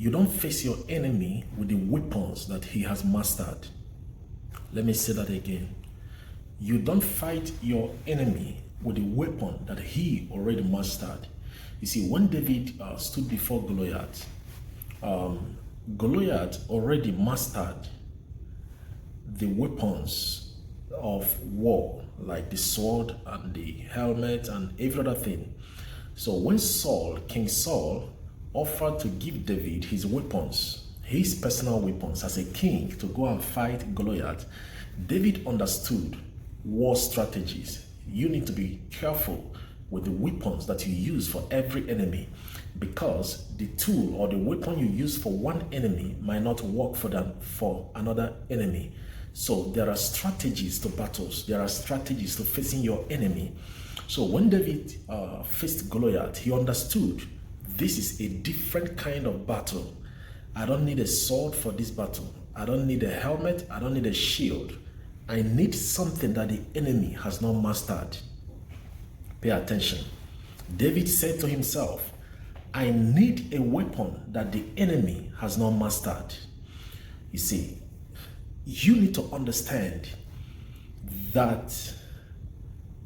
You don't face your enemy with the weapons that he has mastered. Let me say that again. You don't fight your enemy with the weapon that he already mastered. You see, when David stood before Goliath, Goliath already mastered the weapons of war, like the sword and the helmet and every other thing. So when King Saul, offered to give David his weapons, his personal weapons as a king to go and fight Goliath, David understood war strategies. You need to be careful with the weapons that you use for every enemy, because the tool or the weapon you use for one enemy might not work for another enemy. So there are strategies to battles. There are strategies to facing your enemy. So when David faced Goliath, he understood this is a different kind of battle. I don't need a sword for this battle. I don't need a helmet. I don't need a shield. I need something that the enemy has not mastered. Pay attention. David said to himself, I need a weapon that the enemy has not mastered. You see, you need to understand that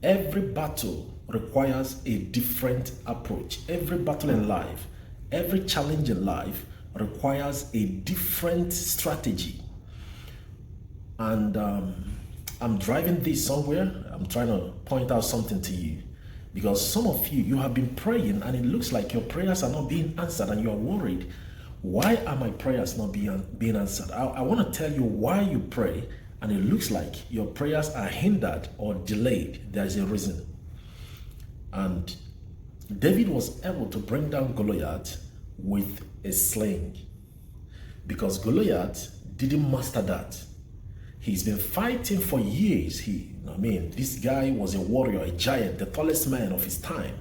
every battle requires a different approach. Every battle in life, every challenge in life requires a different strategy. And I'm driving this somewhere. I'm trying to point out something to you, because some of you have been praying and it looks like your prayers are not being answered, and you are worried. Why are my prayers not being answered? I want to tell you why you pray and it looks like your prayers are hindered or delayed. There is a reason. And David was able to bring down Goliath with a sling, because Goliath didn't master that. He's been fighting for years. This guy was a warrior, a giant, the tallest man of his time.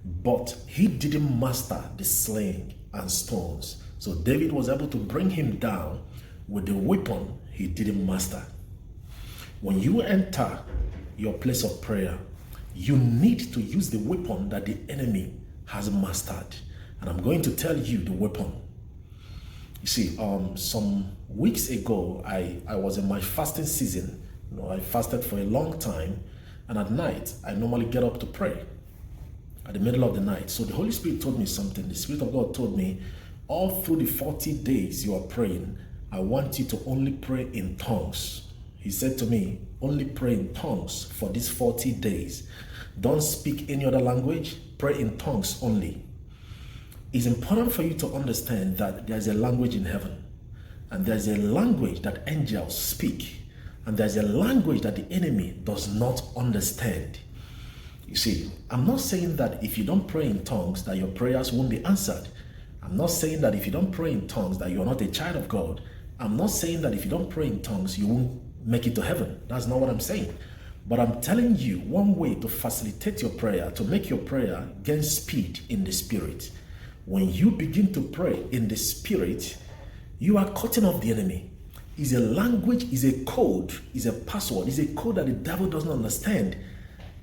But he didn't master the sling and stones. So David was able to bring him down with the weapon he didn't master. When you enter your place of prayer, you need to use the weapon that the enemy has mastered. And I'm going to tell you the weapon. You see, some weeks ago, I was in my fasting season. I fasted for a long time, and at night, I normally get up to pray at the middle of the night. So the Holy Spirit told me something. The Spirit of God told me, all through the 40 days you are praying, I want you to only pray in tongues. He said to me, only pray in tongues for these 40 days. Don't speak any other language, pray in tongues only. It's important for you to understand that there's a language in heaven, and there's a language that angels speak, and there's a language that the enemy does not understand. You see, I'm not saying that if you don't pray in tongues that your prayers won't be answered. I'm not saying that if you don't pray in tongues that you're not a child of God. I'm not saying that if you don't pray in tongues you won't make it to heaven. That's not what I'm saying. But I'm telling you one way to facilitate your prayer, to make your prayer gain speed in the spirit. When you begin to pray in the spirit, you are cutting off the enemy. It's a language, it's a code, it's a password, it's a code that the devil doesn't understand.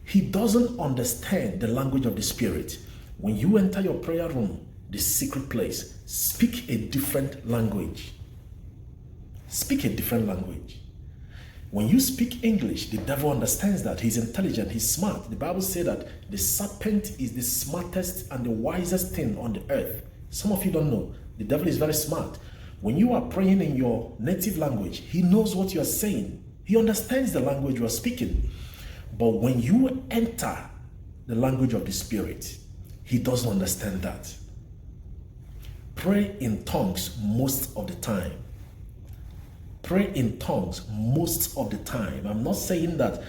He doesn't understand the language of the spirit. When you enter your prayer room, the secret place, speak a different language. Speak a different language. When you speak English, the devil understands that. He's intelligent, he's smart. The Bible says that the serpent is the smartest and the wisest thing on the earth. Some of you don't know. The devil is very smart. When you are praying in your native language, he knows what you are saying. He understands the language you are speaking. But when you enter the language of the spirit, he doesn't understand that. Pray in tongues most of the time. Pray in tongues most of the time. I'm not saying that,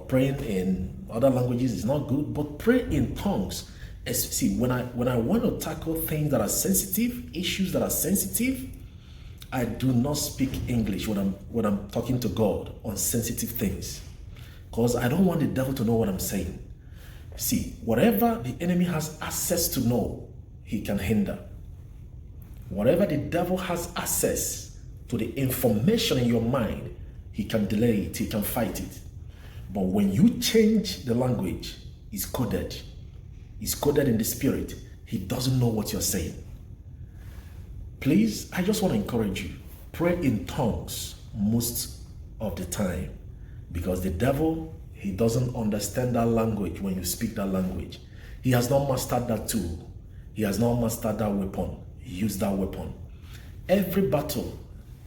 praying in other languages is not good, but pray in tongues. See, when I want to tackle things that are sensitive, issues that are sensitive, I do not speak English when I'm talking to God on sensitive things, because I don't want the devil to know what I'm saying. See, whatever the enemy has access to know, he can hinder. Whatever the devil has access to the information in your mind, he can delay it, he can fight it. But when you change the language, it's coded. It's coded in the spirit. He doesn't know what you're saying. Please, I just want to encourage you. Pray in tongues most of the time, because the devil, he doesn't understand that language when you speak that language. He has not mastered that tool. He has not mastered that weapon. Use that weapon. Every battle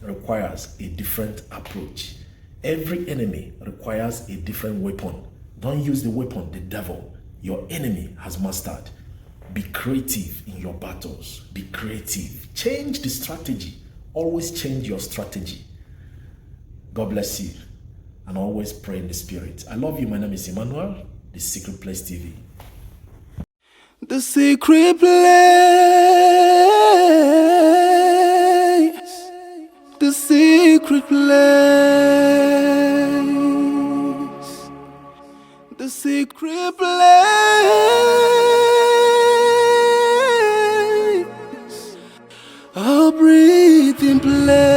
requires a different approach. Every enemy requires a different weapon. Don't use the weapon the devil, your enemy, has mastered. Be creative in your battles. Be creative. Change the strategy. Always change your strategy. God bless you. And always pray in the Spirit. I love you. My name is Emmanuel, The Secret Place TV. The Secret Place. The Secret Place. The Secret Place. A breathing place.